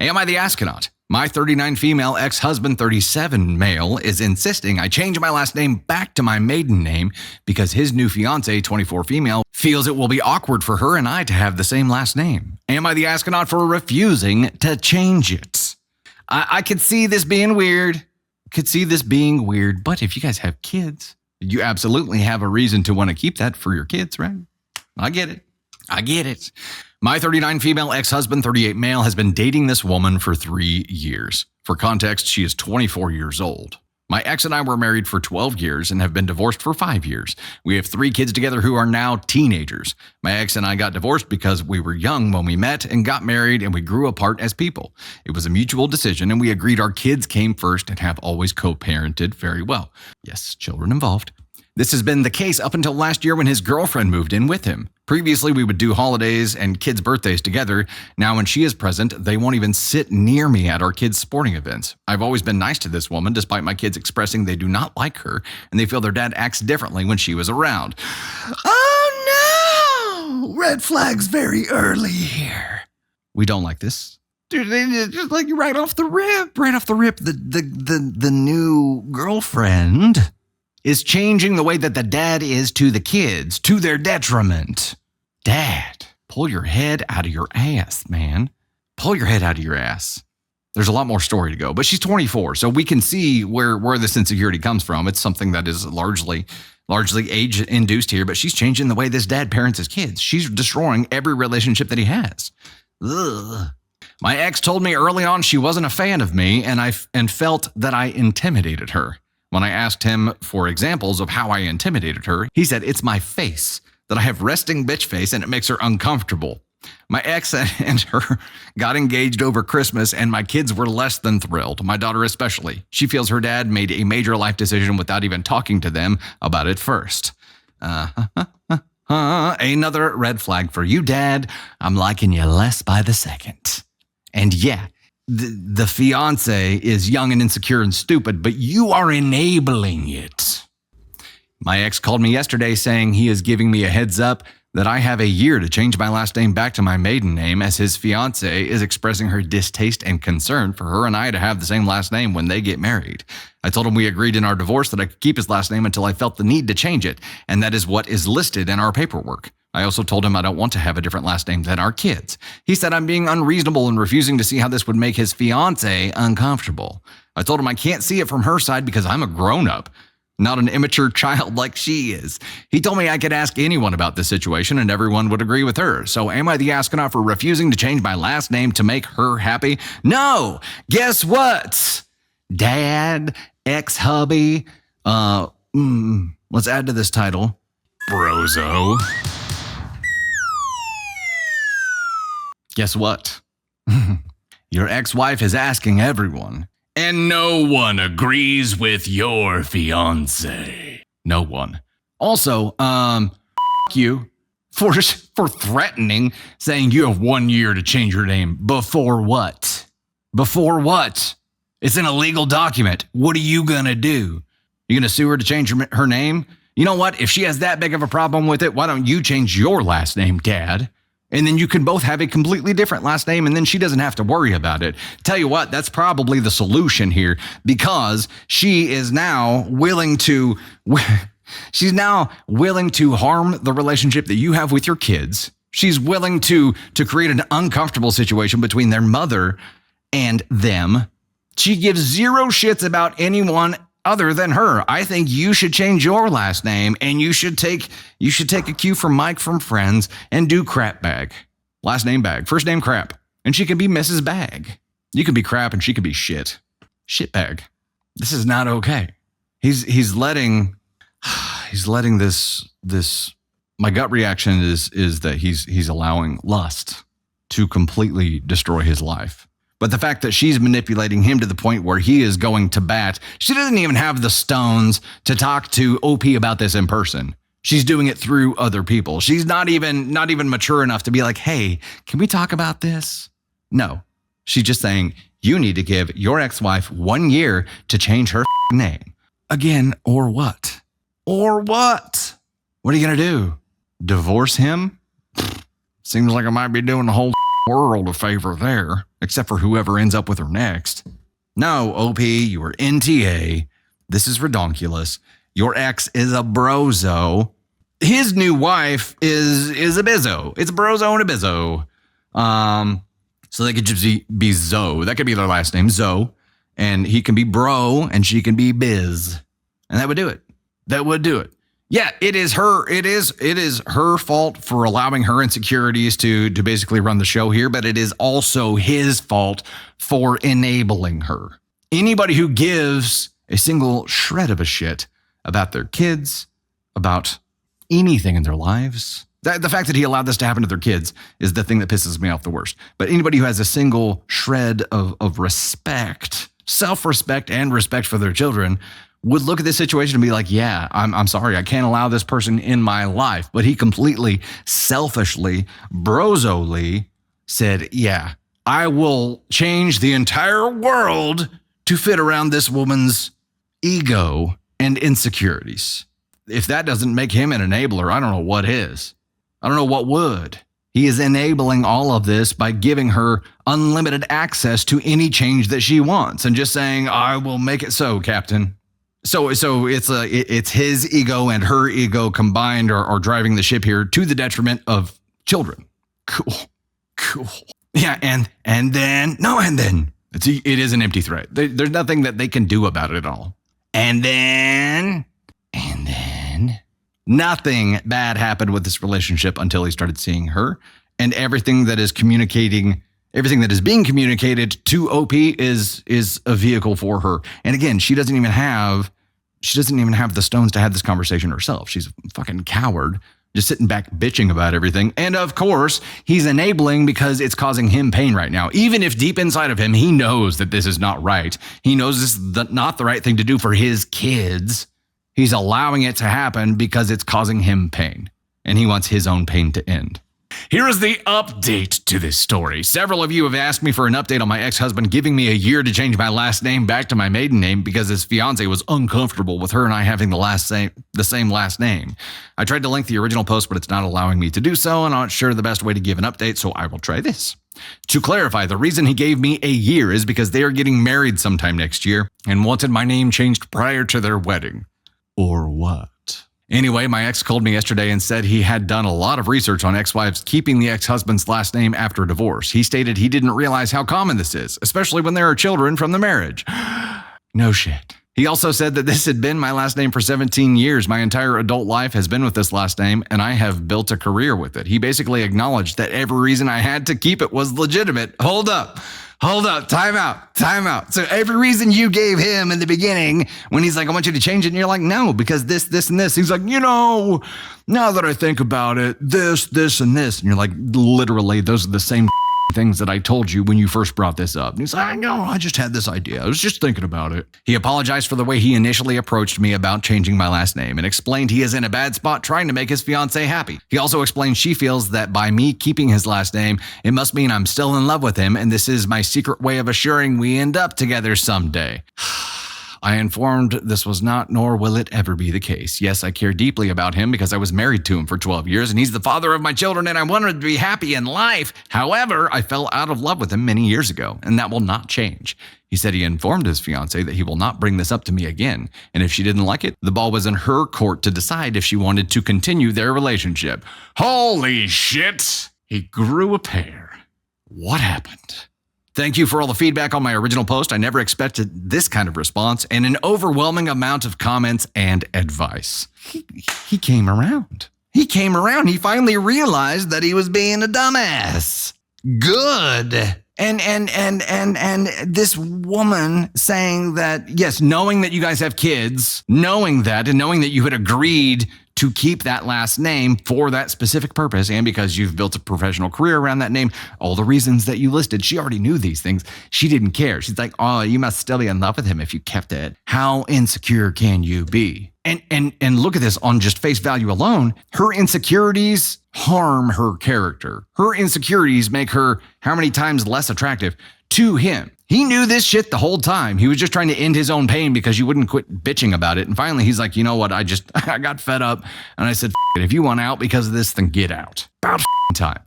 Am I the astronaut? My 39 female ex-husband 37 male is insisting I change my last name back to my maiden name because his new fiance 24 female feels it will be awkward for her and I to have the same last name. Am I the astronaut for refusing to change it? I could see this being weird. But if you guys have kids, you absolutely have a reason to want to keep that for your kids, right? I get it. My 39 female ex-husband, 38 male, has been dating this woman for 3 years. For context, she is 24 years old. My ex and I were married for 12 years and have been divorced for 5 years. We have 3 kids together who are now teenagers. My ex and I got divorced because we were young when we met and got married, and we grew apart as people. It was a mutual decision, and we agreed our kids came first and have always co-parented very well. Yes, children involved. This has been the case up until last year when his girlfriend moved in with him. Previously, we would do holidays and kids' birthdays together. Now, when she is present, they won't even sit near me at our kids' sporting events. I've always been nice to this woman, despite my kids expressing they do not like her, and they feel their dad acts differently when she was around. Oh no! Red flags very early here. We don't like this. Dude, just like right off the rip, the new girlfriend is changing the way that the dad is to the kids, to their detriment. Dad, pull your head out of your ass, man. Pull your head out of your ass. There's a lot more story to go, but she's 24, so we can see where this insecurity comes from. It's something that is largely age-induced here, but she's changing the way this dad parents his kids. She's destroying every relationship that he has. Ugh. My ex told me early on she wasn't a fan of me, and felt that I intimidated her. When I asked him for examples of how I intimidated her, he said, it's my face, that I have resting bitch face and it makes her uncomfortable. My ex and her got engaged over Christmas and my kids were less than thrilled, my daughter especially. She feels her dad made a major life decision without even talking to them about it first. Another red flag for you, Dad. I'm liking you less by the second. And yeah, the fiance is young and insecure and stupid, but you are enabling it. My ex called me yesterday saying he is giving me a heads up that I have a year to change my last name back to my maiden name, as his fiance is expressing her distaste and concern for her and I to have the same last name when they get married. I told him we agreed in our divorce that I could keep his last name until I felt the need to change it, and that is what is listed in our paperwork. I also told him I don't want to have a different last name than our kids. He said I'm being unreasonable and refusing to see how this would make his fiance uncomfortable. I told him I can't see it from her side because I'm a grown-up, not an immature child like she is. He told me I could ask anyone about this situation and everyone would agree with her. So am I the astronaut for refusing to change my last name to make her happy? No! Guess what? Dad, ex-hubby, let's add to this title, Brozo. Guess what? Your ex-wife is asking everyone, and no one agrees with your fiance. No one. Also, you for threatening, saying you have 1 year to change your name. Before what? Before what? It's an illegal document. What are you gonna do? You gonna sue her to change her name? You know what? If she has that big of a problem with it, why don't you change your last name, Dad? And then you can both have a completely different last name, and then she doesn't have to worry about it. Tell you what, that's probably the solution here, because she is now willing to harm the relationship that you have with your kids. She's willing to create an uncomfortable situation between their mother and them. She gives zero shits about anyone other than her. I think you should change your last name, and you should take a cue from Mike from Friends and do Crap Bag. Last name Bag, first name Crap, and she can be Mrs. Bag. You can be crap and she can be shit. Shit bag. This is not okay. He's letting this. My gut reaction is that he's allowing lust to completely destroy his life. But the fact that she's manipulating him to the point where he is going to bat, she doesn't even have the stones to talk to OP about this in person. She's doing it through other people. She's not even mature enough to be like, hey, can we talk about this? No, she's just saying, you need to give your ex-wife 1 year to change her name. Again, or what? Or what? What are you going to do? Divorce him? Seems like I might be doing the whole world a favor there, except for whoever ends up with her next. No, OP, you are NTA. This is redonkulous. Your ex is a brozo. His new wife is a bizzo. It's a brozo and a bizzo. So they could just be Zoe. That could be their last name, Zoe. And he can be bro and she can be biz. And that would do it. That would do it. Yeah, it is her fault for allowing her insecurities to basically run the show here, but it is also his fault for enabling her. Anybody who gives a single shred of a shit about their kids, about anything in their lives, the fact that he allowed this to happen to their kids is the thing that pisses me off the worst. But anybody who has a single shred of respect, self-respect and respect for their children would look at this situation and be like, yeah, I'm sorry, I can't allow this person in my life. But he completely selfishly, brozoli said, yeah, I will change the entire world to fit around this woman's ego and insecurities. If that doesn't make him an enabler, I don't know what is. I don't know what would. He is enabling all of this by giving her unlimited access to any change that she wants and just saying, I will make it so, Captain. So it's his ego and her ego combined are driving the ship here to the detriment of children. Cool. Yeah, and then it is an empty threat. There's nothing that they can do about it at all. And then nothing bad happened with this relationship until he started seeing her, and everything that is being communicated to OP is a vehicle for her. And again, she doesn't even have the stones to have this conversation herself. She's a fucking coward, just sitting back bitching about everything. And of course, he's enabling because it's causing him pain right now. Even if deep inside of him, he knows that this is not right. He knows this is not the right thing to do for his kids. He's allowing it to happen because it's causing him pain, and he wants his own pain to end. Here is the update to this story. Several of you have asked me for an update on my ex-husband giving me a year to change my last name back to my maiden name because his fiancé was uncomfortable with her and I having the same last name. I tried to link the original post, but it's not allowing me to do so, and I'm not sure the best way to give an update, so I will try this. To clarify, the reason he gave me a year is because they are getting married sometime next year and wanted my name changed prior to their wedding. Or what? Anyway, my ex called me yesterday and said he had done a lot of research on ex-wives keeping the ex-husband's last name after a divorce. He stated he didn't realize how common this is, especially when there are children from the marriage. No shit. He also said that this had been my last name for 17 years. My entire adult life has been with this last name, and I have built a career with it. He basically acknowledged that every reason I had to keep it was legitimate. Hold up, time out. So every reason you gave him in the beginning when he's like, I want you to change it, and you're like, no, because this, and this. He's like, now that I think about it, this, and this. And you're like, literally, those are the same things that I told you when you first brought this up. And he's like, no, I just had this idea. I was just thinking about it. He apologized for the way he initially approached me about changing my last name and explained he is in a bad spot trying to make his fiancée happy. He also explained she feels that by me keeping his last name, it must mean I'm still in love with him, and this is my secret way of assuring we end up together someday. I informed this was not, nor will it ever be the case. Yes, I care deeply about him because I was married to him for 12 years and he's the father of my children and I wanted to be happy in life. However, I fell out of love with him many years ago and that will not change. He said he informed his fiancée that he will not bring this up to me again. And if she didn't like it, the ball was in her court to decide if she wanted to continue their relationship. Holy shit! He grew a pair. What happened? Thank you for all the feedback on my original post. I never expected this kind of response and an overwhelming amount of comments and advice. He came around. He finally realized that he was being a dumbass. Good. And this woman saying that, yes, knowing that you guys have kids, knowing that and knowing that you had agreed to keep that last name for that specific purpose and because you've built a professional career around that name, all the reasons that you listed, she already knew these things. She didn't care. She's like, oh, you must still be in love with him if you kept it. How insecure can you be? And look at this on just face value alone. Her insecurities harm her character. Her insecurities make her how many times less attractive to him. He knew this shit the whole time. He was just trying to end his own pain because you wouldn't quit bitching about it. And finally, he's like, you know what? I got fed up. And I said, it. If you want out because of this, then get out. About time.